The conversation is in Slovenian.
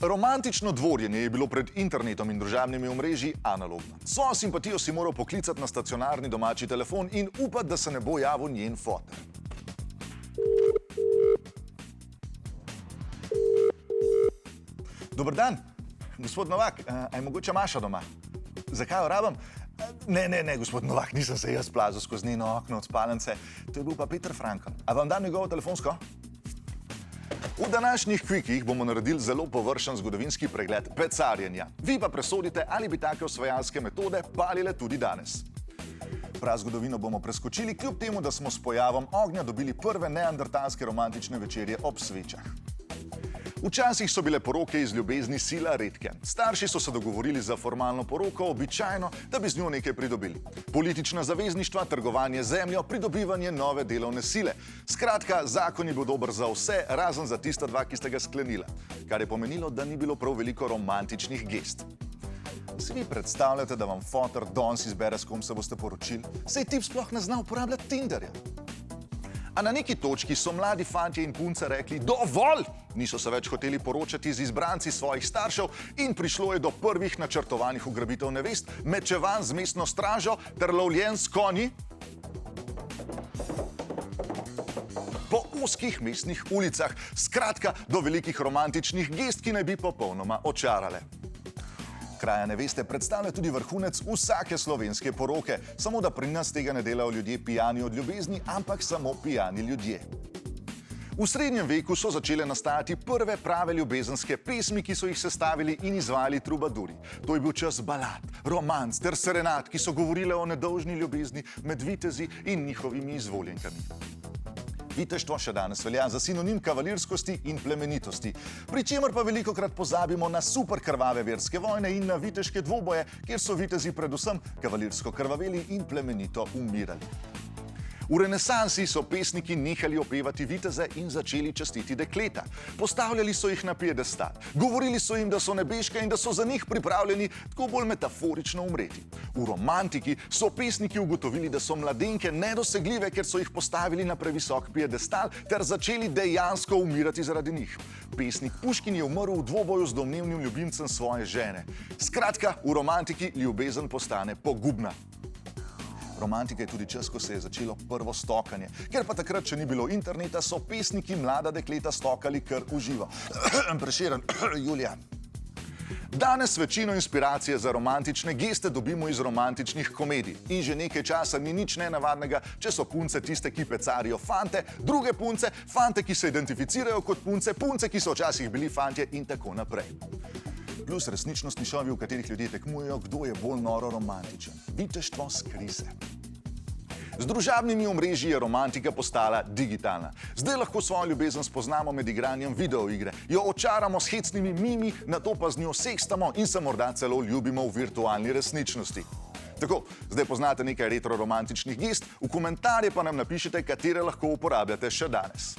Romantično dvorjenje je bilo pred internetom in družabnimi omrežji analogno. Svojo simpatijo si moral poklicati na stacionarni domači telefon in upati, da se ne bo javil njen foter. Dober dan, gospod Novak, a je mogoče Maša doma? Zakaj jo rabim? Ne, gospod Novak, nisem se jaz plazil skozi njeno okno od spalnice. To je bil pa Peter Frankl. A vam dam njegovo telefonsko? V današnjih kvikih bomo naredili zelo površen zgodovinski pregled pecarjenja. Vi pa presodite, ali bi take osvajalske metode palile tudi danes. Prazgodovino bomo preskočili, kljub temu, da smo s pojavom ognja dobili prve neandertalske romantične večerje ob svečah. Včasih so bile poroke iz ljubezni sila redke. Starši so se dogovorili za formalno poroko, običajno, da bi z njo nekaj pridobili. Politična zavezništva, trgovanje z zemljo, pridobivanje nove delovne sile. Skratka, zakon je bil dober za vse, razen za tista dva, ki sta ga sklenila. Kar je pomenilo, da ni bilo prav veliko romantičnih gest. Si vi predstavljate, da vam foter danes izbere, s kom se boste poročili? Saj tip sploh ne zna uporabljati Tinderja. A na neki točki so mladi fantje in punce rekli dovolj! Niso se več hoteli poročati z izbranci svojih staršev in prišlo je do prvih načrtovanih ugrabitev nevest, mečevanj z mestno stražo ter lovljenj s konji po ozkih mestnih ulicah. Skratka, do velikih romantičnih gest, ki naj bi popolnoma očarale. Kraja neveste predstavlja tudi vrhunec vsake slovenske poroke, samo da pri nas tega ne delajo ljudje pijani od ljubezni, ampak samo pijani ljudje. V srednjem veku so začele nastajati prve prave ljubezenske pesmi, ki so jih sestavili in izvajali trubaduri. To je bil čas balad, romanc ter serenad, ki so govorile o nedolžni ljubezni med vitezi in njihovimi izvoljenkami. Viteštvo še danes velja za sinonim kavalirskosti in plemenitosti, pri čemer pa velikokrat pozabimo na super krvave verske vojne in na viteške dvoboje, kjer so vitezi predvsem kavalirsko krvaveli in plemenito umirali. V renesansi so pesniki nehali opevati viteze in začeli častiti dekleta. Postavljali so jih na piedestal. Govorili so jim, da so nebeške in da so za njih pripravljeni tako bolj metaforično umreti. V romantiki so pesniki ugotovili, da so mladenke nedosegljive, ker so jih postavili na previsok piedestal ter začeli dejansko umirati zaradi njih. Pesnik Puškin je umrl v dvoboju z domnevnim ljubimcem svoje žene. Skratka, v romantiki ljubezen postane pogubna. Romantika je tudi čas, ko se je začelo prvo stokanje. Ker pa takrat, če ni bilo interneta, so pesniki mlada dekleta stokali kar v živo. Prešeren, Julija. Danes večino inspiracije za romantične geste dobimo iz romantičnih komedij. In že nekaj časa ni nič nenavadnega, če so punce tiste, ki pecarijo fante, druge punce, fante, ki se identificirajo kot punce, punce, ki so včasih bili fantje in tako naprej. Plus resničnostni šovi, v katerih ljudje tekmujejo, kdo je bolj noro romantičen. Viteštvo skrise. Z družabnimi omrežji je romantika postala digitalna. Zdaj lahko svojo ljubezen spoznamo med igranjem videoigre, jo očaramo s hecnimi mimi, nato pa z njo sekstamo in se morda celo ljubimo v virtualni resničnosti. Tako, zdaj poznate nekaj retro romantičnih gest, v komentarje pa nam napišite, katere lahko uporabljate še danes.